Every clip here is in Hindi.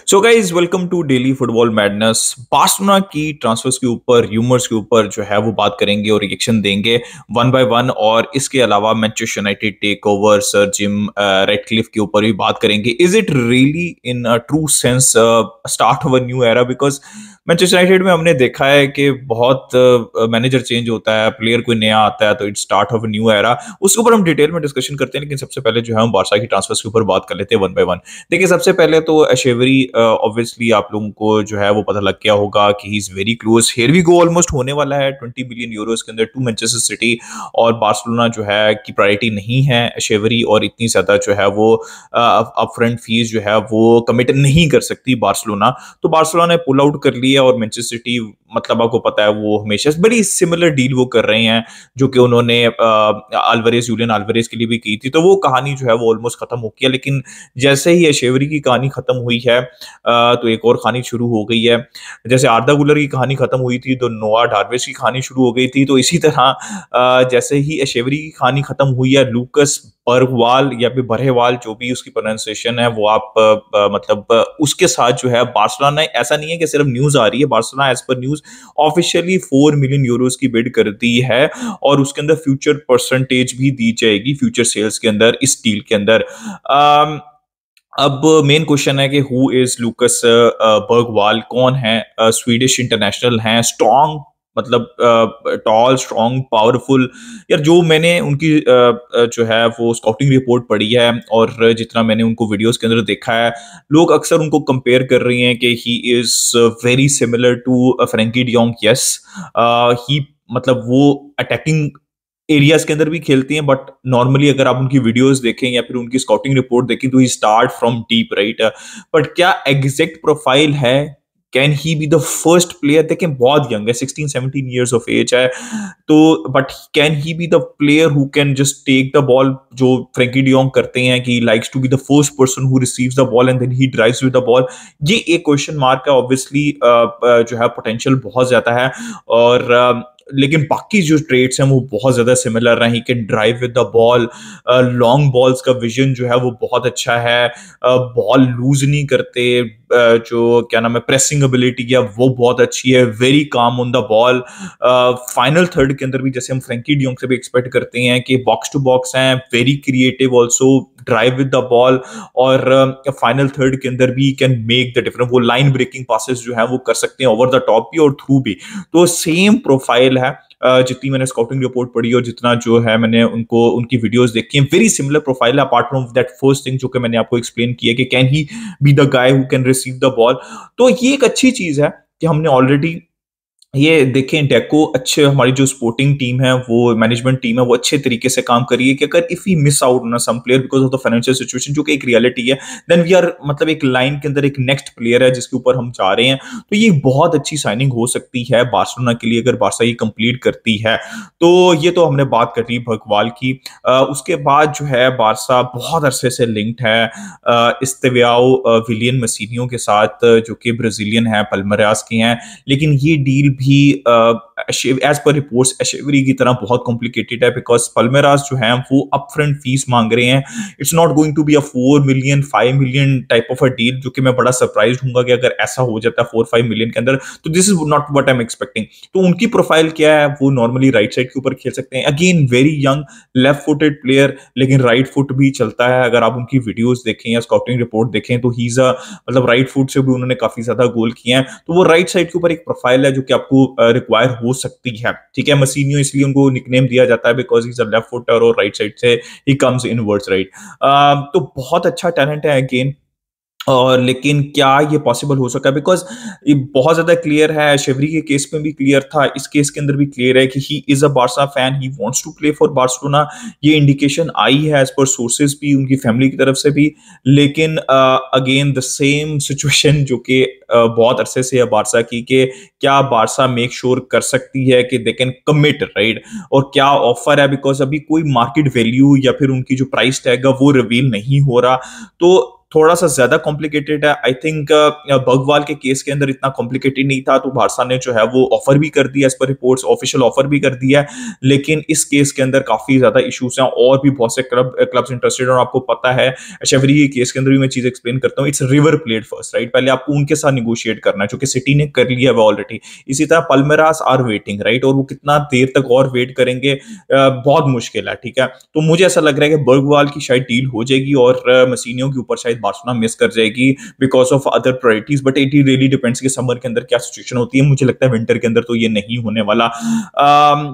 So guys welcome to Daily Football Madness. Barcelona की ट्रांसफर्स के ऊपर र्यूमर्स के ऊपर जो है वो बात करेंगे और रिएक्शन देंगे वन बाय वन। और इसके अलावा Manchester United takeover Sir Jim Ratcliffe के ऊपर भी बात करेंगे। Is it really in a true sense start of a new era? Because Manchester United में हमने देखा है कि बहुत मैनेजर चेंज होता है, प्लेयर कोई नया आता है, तो it start of a new era. उसके ऊपर हम डिटेल में डिस्कशन करते हैं, लेकिन सबसे पहले जो है हम बारसा की ट्रांसफर्स के ऊपर बात कर लेते हैं वन बाय वन। देखिए, सबसे पहले तो एशेवरी, ऑब्वियसली आप लोगों को जो है वो पता लग गया होगा कि he is very close. Here we go, almost होने वाला है 20 बिलियन यूरोस के अंदर टू मैनचेस्टर सिटी। और बार्सिलोना जो है की प्रायोरिटी नहीं है एशेवरी, और इतनी ज्यादा जो है वो अपफ्रंट फीस जो है वो कमिट नहीं कर सकती बार्सिलोना। तो बार्सिलोना ने पुल आउट कर लिया और मैनचेस्टर सिटी, मतलब आपको पता है वो हमेशा बड़ी सिमिलर डील वो कर रहे हैं जो कि उन्होंने अल्वारेज, यूलियन अल्वारेज के लिए भी की थी। तो वो कहानी जो है वो ऑलमोस्ट खत्म हो गई है। लेकिन जैसे ही एशेवरी की कहानी खत्म हुई है तो एक और कहानी शुरू हो गई है। जैसे आर्दा गुलर की कहानी खत्म हुई थी तो नोआ डार्विश की कहानी शुरू हो गई थी। तो इसी तरह जैसे ही एशेवरी की कहानी खत्म हुई है, लूकस बर्गवाल या फिर बरहेवाल, जो भी उसकी प्रोनाउंसिएशन है वो आप मतलब उसके साथ जो है बार्सिलोना, ऐसा नहीं है कि सिर्फ न्यूज आ रही है, Barcelona as per news officially 4 million euros की बिड कर दी है। और उसके अंदर फ्यूचर परसेंटेज भी दी जाएगी फ्यूचर सेल्स के अंदर, इस डील के अंदर। अब मेन क्वेश्चन है कि हु इज लूकस बर्गवाल, कौन है? स्वीडिश इंटरनेशनल हैं, स्ट्रॉन्ग, मतलब टॉल, स्ट्रॉन्ग, पावरफुल। यार जो मैंने उनकी जो है वो स्काउटिंग रिपोर्ट पढ़ी है और जितना मैंने उनको वीडियोस के अंदर देखा है, लोग अक्सर उनको कंपेयर कर रहे हैं कि he is very similar to Frenkie de Jong. Yes, he, मतलब वो अटैकिंग एरियाज के अंदर भी खेलती हैं, बट नॉर्मली अगर आप उनकी वीडियोस देखें या फिर उनकी स्काउटिंग रिपोर्ट देखें तो he start from deep, right? But क्या एग्जैक्ट प्रोफाइल है? Can he be the first player? देखें, बहुत यंग है, 16-17 ईयर्स ऑफ एज है। तो but can he be the player who can just take the ball, जो फ्रैंकी डियोंग करते हैं कि likes to be the first person who receives the ball and then he drives with the ball? ये एक क्वेश्चन मार्क है। ऑब्वियसली जो है पोटेंशियल बहुत ज्यादा है, और लेकिन बाकी जो ट्रेड्स हैं वो बहुत ज्यादा सिमिलर हैं। He can drive with the ball, long balls का विजन जो है वो बहुत अच्छा है, बॉल लूज नहीं करते, जो क्या नाम है, प्रेसिंग एबिलिटी है वो बहुत अच्छी है, very calm on the ball. Final third के अंदर भी जैसे हम फ्रैंकी डियोंग से भी एक्सपेक्ट करते हैं कि बॉक्स टू बॉक्स हैं, very creative also, drive with the ball, और फाइनल थर्ड के अंदर भी कैन मेक द डिफरेंस। वो लाइन ब्रेकिंग पासेस जो है वो कर सकते हैं, ओवर द टॉप भी और थ्रू भी। तो सेम प्रोफाइल है, जितनी मैंने स्काउटिंग रिपोर्ट पढ़ी और जितना जो है मैंने उनको उनकी वीडियोस देखी है, वेरी सिमिलर प्रोफाइल है, apart from that first thing जो कि मैंने आपको एक्सप्लेन किया कि can he be the guy who can receive the ball. तो ये एक अच्छी चीज है कि हमने ऑलरेडी ये देखें, डेको अच्छे, हमारी जो स्पोर्टिंग टीम है, वो मैनेजमेंट टीम है, वो अच्छे तरीके से काम करी है कि अगर if we miss out on some player because of the financial situation, जो कि एक रियलिटी है, देन वी आर, मतलब एक लाइन के अंदर एक नेक्स्ट प्लेयर है जिसके ऊपर हम जा रहे हैं। तो ये बहुत अच्छी साइनिंग हो सकती है बार्सिलोना के लिए अगर बार्सा ये कंप्लीट करती है। तो ये तो हमने बात कर ली भगवाल की। उसके बाद जो है बार्सा बहुत अरसे से लिंक्ड है इस्तेवियाओ विलियन मसीनियो के साथ, जो कि ब्राजीलियन है, पल्मेरास के हैं। लेकिन ये डील भी एज पर रिपोर्ट्स एशेवरी की तरह बहुत कॉम्प्लिकेटेड है, बिकॉज पल्मेरास जो है वो अपफ्रंट फीस मांग रहे हैं। It's not going to be a 4 million 5 million type of a deal, जो कि मैं बड़ा सरप्राइज हूंगा कि अगर ऐसा हो जाता है 4-5 मिलियन के अंदर। तो this is not what I am expecting. तो उनकी प्रोफाइल क्या है? वो नॉर्मली राइट साइड के ऊपर खेल सकते हैं, again very young, left footed player, लेकिन राइट फुट भी चलता है। अगर आप उनकी वीडियोस देखें या स्काउटिंग रिपोर्ट देखें तो ही इज अ, मतलब राइट फुट से भी उन्होंने काफी ज्यादा गोल किए हैं। तो वो राइट साइड के ऊपर एक प्रोफाइल है जो कि आपको रिक्वायर हो सकती है, ठीक है। मसीनियो इसलिए उनको निकनेम दिया जाता है because he is a left footer और राइट साइड से ही कम्स इनवर्ड्स, राइट? तो बहुत अच्छा टैलेंट है अगेन। और लेकिन क्या ये पॉसिबल हो सका? बिकॉज ये बहुत ज्यादा क्लियर है, शेवरी के केस में भी क्लियर था, इस केस के अंदर भी क्लियर है कि he is a Barca fan, he wants to play for Barcelona. ये इंडिकेशन आई है एज पर सोर्सेज भी, उनकी फैमिली की तरफ से भी। लेकिन अगेन द सेम सिचुएशन जो कि बहुत अरसे से है बार्सा की, कि क्या बार्सा मेक श्योर कर सकती है कि दे कैन कमिट, राइट? और क्या ऑफर है? बिकॉज अभी कोई मार्केट वैल्यू या फिर उनकी जो प्राइस टैग है वो रिवील नहीं हो रहा। तो थोड़ा सा ज्यादा कॉम्प्लिकेटेड है। आई थिंक बगवाल के केस के अंदर इतना कॉम्प्लिकेटेड नहीं था, तो बारसा ने जो है वो ऑफर भी कर दिया, as per reports official offer भी कर दिया है। लेकिन इस केस के अंदर काफी ज्यादा इश्यूज हैं और भी बहुत से क्लब्स इंटरेस्टेड। और आपको पता है शेफरी के केस के अंदर भी मैं चीज एक्सप्लेन करता हूँ, it's river plate first, right. पहले आपको उनके साथ निगोशिएट करना है, जो कि सिटी ने कर लिया है ऑलरेडी। इसी तरह पल्मेरास आर वेटिंग, राइट, और वो कितना देर तक और वेट करेंगे, बहुत मुश्किल है, ठीक है। तो मुझे ऐसा लग रहा है कि बर्गवाल की शायद डील हो जाएगी और मसीनियो के ऊपर शायद बार्सिलोना मिस कर जाएगी because of other priorities, but it really depends कि समर के अंदर क्या सिचुएशन होती है। मुझे लगता है विंटर के अंदर तो ये नहीं होने वाला।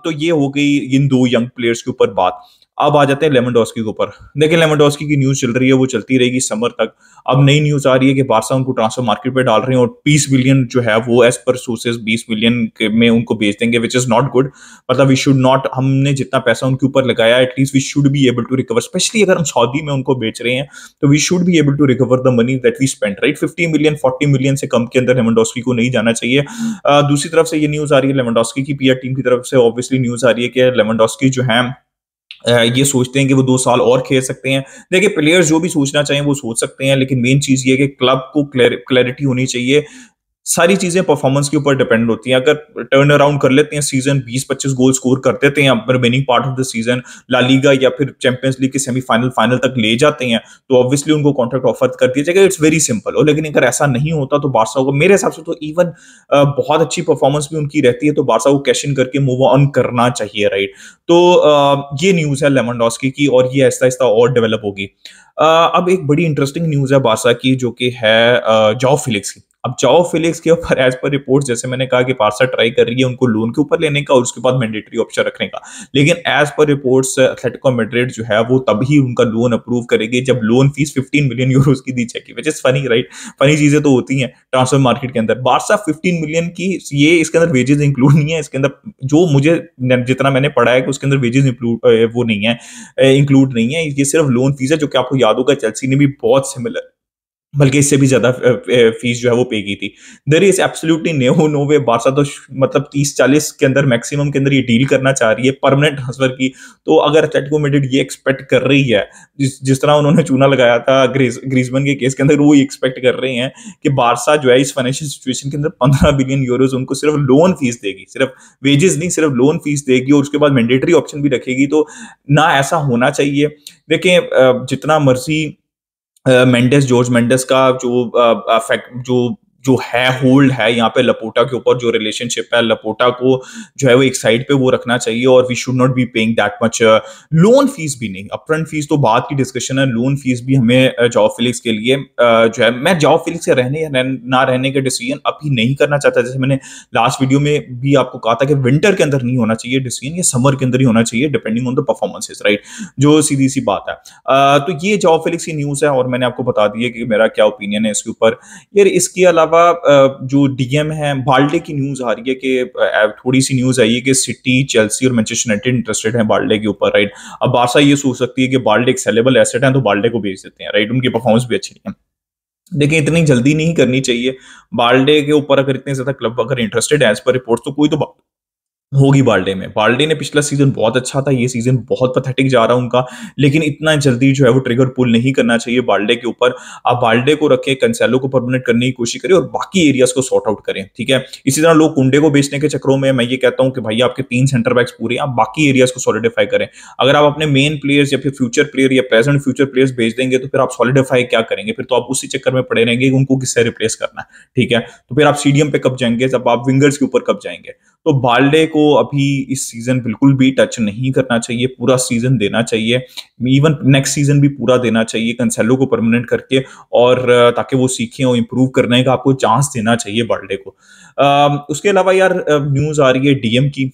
तो ये हो गई इन दो यंग प्लेयर्स के ऊपर बात। अब आ जाते हैं लेवेंडोस्की के ऊपर। देखिए लेवेंडोस्की की न्यूज चल रही है, वो चलती रहेगी समर तक। अब नई न्यूज आ रही है कि बार्सा उनको ट्रांसफर मार्केट पे डाल रहे हैं और 20 बिलियन जो है वो एज पर सोर्सेज 20 बिलियन में उनको बेच देंगे, विच इज नॉट गुड। मतलब वी शुड नॉट, हमने जितना पैसा उनके ऊपर लगाया at least we should be able to recover, specially अगर हम सऊदी में उनको बेच रहे हैं तो we should be able to recover the money that we spend, right. 50 million 40 million से कम के अंदर लेवेंडोस्की को नहीं जाना चाहिए। दूसरी तरफ से ये न्यूज आ रही है लेवेंडोस्की की पीआर टीम की तरफ से, ऑब्वियसली न्यूज आ रही है कि लेवेंडोस्की जो है ये सोचते हैं कि वो 2 साल और खेल सकते हैं। देखिए प्लेयर्स जो भी सोचना चाहिए वो सोच सकते हैं, लेकिन मेन चीज ये है कि क्लब को क्लैरिटी होनी चाहिए। सारी चीजें परफॉर्मेंस के ऊपर डिपेंड होती हैं। अगर टर्न अराउंड कर लेते हैं सीजन, 20-25 गोल स्कोर कर देते हैं remaining part of the season, La Liga या फिर चैंपियंस लीग के सेमीफाइनल फाइनल तक ले जाते हैं, तो ऑब्वियसली उनको कॉन्ट्रैक्ट ऑफर कर दिया जाएगा। It's very simple. और लेकिन अगर ऐसा नहीं होता तो बार्सा को, मेरे हिसाब से तो इवन बहुत अच्छी परफॉर्मेंस भी उनकी रहती है तो बार्सा को कैश इन करके मूव ऑन करना चाहिए, राइट। तो ये न्यूज है लेवेंडोस्की की और ये आहिस्ता आहिस्ता और डेवलप होगी। अब एक बड़ी इंटरेस्टिंग न्यूज है बार्सा की, जो कि है जाओ फिलिक्स की। अब जाओ फिलिक्स के ऊपर एज पर रिपोर्ट, जैसे मैंने कहा कि बार्सा ट्राई कर रही है उनको लोन के ऊपर लेने का और उसके बाद मैंडेटरी ऑप्शन रखने का, लेकिन as per reports Atletico Madrid जो है वो तभी उनका लोन अप्रूव करेगी जब लोन फीस 15 मिलियन यूरोस की दी जाएगी, which is funny, right. Funny चीजें तो होती हैं ट्रांसफर मार्केट के अंदर। बार्सा 15 मिलियन की, ये इसके अंदर वेजेस इंक्लूड नहीं है, इसके अंदर जो मुझे जितना मैंने पढ़ा है कि उसके अंदर वेजेस इंक्लूड वो नहीं है, इंक्लूड नहीं है। ये सिर्फ लोन फीस है, जो कि आपको याद होगा चेल्सी ने भी बहुत सिमिलर, बल्कि इससे भी ज्यादा फीस जो है वो पे की थी। There is absolutely no way Barca तो मतलब 30-40 के अंदर मैक्सिमम के अंदर ये डील करना चाह रही है परमानेंट ट्रांसफर की। तो अगर एटलेटिको मैड्रिड ये एक्सपेक्ट कर रही है, जिस तरह उन्होंने चूना लगाया था ग्रीजमैन के केस के अंदर, वो एक्सपेक्ट कर रहे हैं कि बार्सा जो है इस फाइनेंशियल सिचुएशन के अंदर 15 बिलियन यूरोज उनको सिर्फ लोन फीस देगी, सिर्फ वेजेस नहीं, सिर्फ लोन फीस देगी और उसके बाद मैंडेटरी ऑप्शन भी रखेगी। तो ना ऐसा होना चाहिए। देखिए जितना मर्जी मेंडेस, जॉर्ज मेंडेस का जो जो है होल्ड है यहाँ पे लपोटा के ऊपर, जो रिलेशनशिप है लपोटा को जो है वो एक साइड पे वो रखना चाहिए और we should not be paying that much loan fees भी नहीं, अपफ्रंट फीस तो बात की डिस्कशन है, लोन फीस भी हमें जाओ फिलिक्स के लिए जो है, मैं जाओ फिलिक्स के रहने या ना रहने के डिसीजन अभी नहीं करना चाहता। जैसे मैंने लास्ट वीडियो में भी आपको कहा था कि विंटर के अंदर नहीं होना चाहिए डिसीजन, ये समर के अंदर ही होना चाहिए depending on the performances, right, जो सीधी सी बात है। तो ये जाओ फिलिक्स की न्यूज है और मैंने आपको बता दी है कि मेरा क्या ओपिनियन है इसके ऊपर। यार इसके अलावा जो डीएम है, बाल्डे की न्यूज आ रही है कि थोड़ी सी न्यूज आई है कि सिटी, चेल्सी और मैनचेस्टर यूनाइटेड इंटरेस्टेड है बाल्डे के ऊपर, राइट। अब बार्सा ये सोच सकती है कि बाल्डे एक सेलेबल एसेट है तो बाल्डे को बेच देते हैं, राइट, उनकी परफॉर्मेंस भी अच्छी नहीं है। देखिए इतनी जल्दी नहीं करनी चाहिए बाल्डे के ऊपर। अगर इतने ज्यादा क्लब अगर इंटरेस्टेड है एज पर रिपोर्ट, तो कोई तो होगी बाल्डे में। बाल्डे ने पिछला सीजन बहुत अच्छा था, ये सीजन बहुत पैथेटिक जा रहा है उनका, लेकिन इतना जल्दी जो है वो ट्रिगर पुल नहीं करना चाहिए बाल्डे के ऊपर। आप बाल्डे को रखें, कंसेलो को परमानेंट करने की कोशिश करें और बाकी एरियाज को सॉर्ट आउट करें, ठीक है। इसी तरह लोग कुंडे को बेचने के चक्रों में, मैं ये कहता हूं कि भाई आपके 3 सेंटर बैक्स पूरे, आप बाकी एरियाज को सॉलिडिफाई करें। अगर आप अपने मेन प्लेयर्स या फिर फ्यूचर प्लेयर या प्रेजेंट फ्यूचर प्लेयर्स बेच देंगे तो फिर आप सॉलिडिफाई क्या करेंगे, फिर तो आप उसी चक्कर में पड़े रहेंगे कि उनको किससे रिप्लेस करना है, ठीक है। तो फिर आप सीडीएम पे कब जाएंगे, जब आप विंगर्स के ऊपर कब जाएंगे। तो बाल्डे को अभी इस सीजन बिल्कुल भी टच नहीं करना चाहिए, पूरा सीजन देना चाहिए, इवन नेक्स्ट सीजन भी पूरा देना चाहिए कंसेलो को परमानेंट करके, और ताकि वो सीखें और इंप्रूव करने का आपको चांस देना चाहिए बाल्डे को। उसके अलावा यार न्यूज आ रही है डीएम की,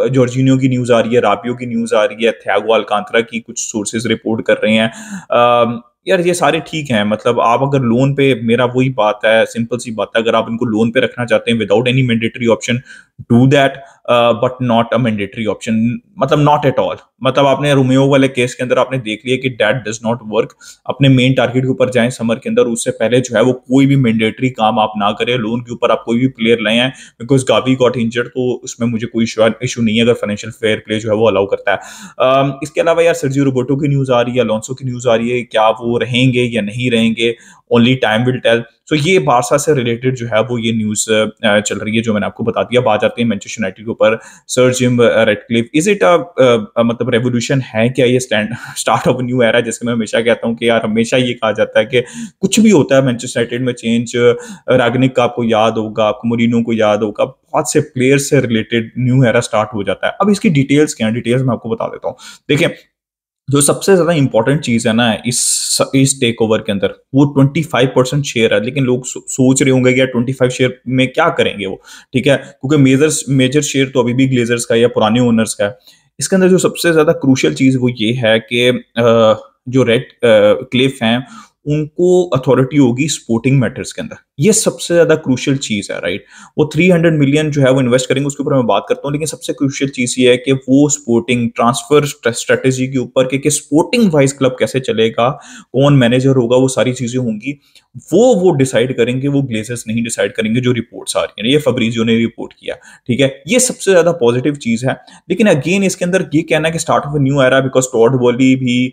जॉर्जिनियो की न्यूज आ रही है, राबियो की न्यूज आ रही है, थियागो अल्कांतरा की कुछ सोर्सेज रिपोर्ट कर रहे हैं। यार ये सारे ठीक हैं, मतलब आप अगर लोन पे, मेरा वही बात है, सिंपल सी बात है, अगर आप इनको लोन पे रखना चाहते हैं without any mandatory option, do that, but not a mandatory option, मतलब नॉट एट ऑल। मतलब आपने रोमियो वाले केस के अंदर आपने देख लिया कि दैट डज नॉट वर्क। अपने मेन टारगेट के ऊपर जाएं समर के अंदर, उससे पहले जो है वो कोई भी मैंडेटरी काम आप ना करें। लोन के ऊपर आप कोई भी प्लेयर लाए हैं, बिकॉज गावी गॉट इंजर्ड, तो उसमें मुझे कोई इशू नहीं है अगर फाइनेंशियल फेयर प्ले जो है वो अलाउ करता है। इसके अलावा यार सर्जियो रोबर्टो की न्यूज आ रही है, अलोंसो की न्यूज आ रही है, क्या वो वो रहेंगे या नहीं रहेंगे, ओनली टाइम विल टेल। सो ये बारसा से रिलेटेड जो है वो ये न्यूज़ चल रही है जो मैंने आपको बता दिया। बात जाते हैं मैनचेस्टर यूनाइटेड के ऊपर, Sir Jim Ratcliffe, is it मतलब रेवोल्यूशन है क्या ये, स्टार्ट ऑफ न्यू एरा, जैसे मैं हमेशा कहता हूँ कि यार हमेशा ये कहा जाता है कि कुछ भी होता है मैनचेस्टर यूनाइटेड में चेंज, रागनिक का आपको याद होगा, आपको मोरिनो को याद होगा, बहुत से प्लेयर्स से रिलेटेड न्यू एरा स्टार्ट हो जाता है। अब इसकी डिटेल्स क्या है, डिटेल्स मैं आपको बता देता हूँ। देखिए, जो सबसे ज्यादा इंपॉर्टेंट चीज है ना इस टेक ओवर के अंदर, वो 25% शेयर है। लेकिन लोग सोच रहे होंगे कि यार 25 शेयर में क्या करेंगे वो, ठीक है, क्योंकि मेजर मेजर शेयर तो अभी भी ग्लेजर्स का या पुराने ओनर्स का है। इसके अंदर जो सबसे ज्यादा क्रूशियल चीज वो ये है कि जो रेड क्लिफ हैं उनको अथॉरिटी होगी स्पोर्टिंग मैटर्स के अंदर। ये सबसे ज्यादा क्रूशियल चीज है, राइट। वो 300 मिलियन जो है वो इन्वेस्ट करेंगे, उसके ऊपर मैं बात करता हूँ। लेकिन सबसे क्रूशियल चीज ये है कि वो स्पोर्टिंग ट्रांसफर स्ट्रेटेजी के ऊपर कि स्पोर्टिंग वाइज क्लब कैसे चलेगा, कौन मैनेजर होगा, वो सारी चीजें होंगी, वो डिसाइड करेंगे। वो ग्लेजर्स नहीं डिसाइड करेंगे, जो रिपोर्ट्स आ रही है, ये फब्रिजियो ने रिपोर्ट किया, ठीक है। ये सबसे ज्यादा पॉजिटिव चीज है। लेकिन अगेन इसके अंदर ये कहना है कि start of new era, because Todd Boehly भी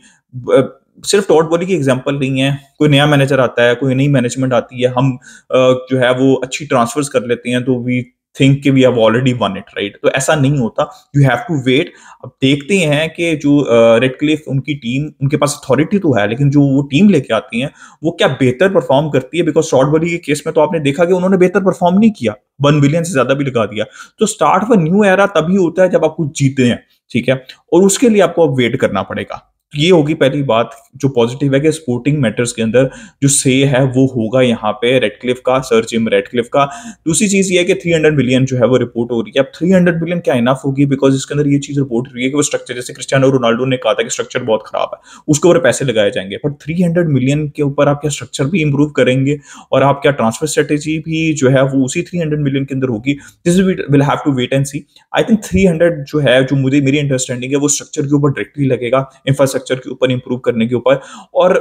सिर्फ टॉड बॉली की एग्जांपल नहीं है। कोई नया मैनेजर आता है, कोई नई मैनेजमेंट आती है, हम जो है वो अच्छी ट्रांसफर्स कर लेते हैं, तो वी थिंक कि we have already won it, right. तो ऐसा नहीं होता, यू हैव टू वेट। अब देखते हैं कि जो रेडक्लिफ उनकी टीम, उनके पास अथॉरिटी तो है, लेकिन जो वो टीम लेके आती है वो क्या बेहतर परफॉर्म करती है। बिकॉज टॉड बॉली के केस में तो आपने देखा कि उन्होंने बेहतर परफॉर्म नहीं किया, 1 बिलियन से ज्यादा भी लगा दिया। तो स्टार्ट ऑफ न्यू एरा तभी होता है जब आप कुछ जीते हैं, ठीक है, और उसके लिए आपको अब वेट करना पड़ेगा। ये होगी पहली बात जो पॉजिटिव है कि स्पोर्टिंग मैटर्स के अंदर जो से है वो होगा यहाँ पे रेडक्लिफ का, सर जिम रेडक्लिफ का। दूसरी चीज ये है कि 300 मिलियन जो है वो रिपोर्ट हो रही है। अब 300 मिलियन क्या इनफ होगी, बिकॉज इसके अंदर ये चीज रिपोर्ट हो रही है कि वो स्ट्रक्चर, जैसे क्रिस्टियानो रोनाल्डो ने कहा था कि स्ट्रक्चर बहुत खराब है, उसके ऊपर पैसे लगाए जाएंगे। बट 300 मिलियन के ऊपर आप क्या स्ट्रक्चर भी इंप्रूव करेंगे और आप क्या ट्रांसफर स्ट्रेटेजी भी जो है वो उसी 300 मिलियन के अंदर होगी। This will have to wait and see. I think 300 जो है, जो मुझे मेरी अंडरस्टैंडिंग है, वो स्ट्रक्चर के ऊपर डायरेक्टली लगेगा, इंफ्रास्ट्रक्चर के ऊपर इंप्रूव करने के ऊपर, और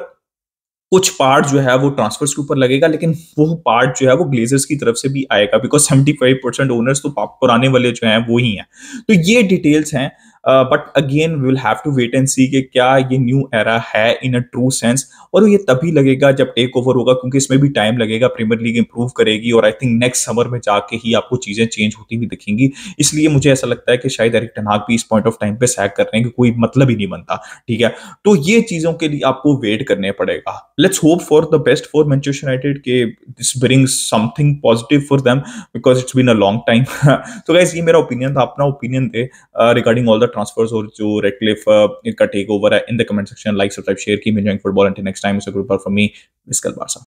कुछ पार्ट जो है वो ट्रांसफर्स के ऊपर लगेगा। लेकिन वो पार्ट जो है वो ग्लेजर्स की तरफ से भी आएगा, बिकॉज 75% ओनर्स तो पुराने वाले जो हैं वो ही हैं। तो ये डिटेल्स हैं। But again we will have to wait and see कि क्या ये न्यू एरा है इन अ ट्रू सेंस। और ये तभी लगेगा जब टेक ओवर होगा, क्योंकि इसमें भी टाइम लगेगा। प्रीमियर लीग इंप्रूव करेगी और आई थिंक नेक्स्ट समर में जाके ही आपको चीजें चेंज होती हुई दिखेंगी। इसलिए मुझे ऐसा लगता है कि शायद एरिक टेन हाग भी इस पॉइंट ऑफ टाइम पे सैक कर रहे हैं कि कोई मतलब ही नहीं बनता, ठीक है। तो ये चीजों के लिए आपको वेट करने पड़ेगा। Let's hope for the best for Manchester United के this brings something positive for them, because it's been a long time. तो गाइस ये मेरा ओपिनियन था, अपना ओपिनियन दे रिगार्डिंग ऑल द ट्रांसफर्स और जो रेडक्लिफ का टेक ओवर है। In the comment section, like, subscribe, share की। Enjoying football. Until next time, it's a goodbye from me, विस्कल बारसा।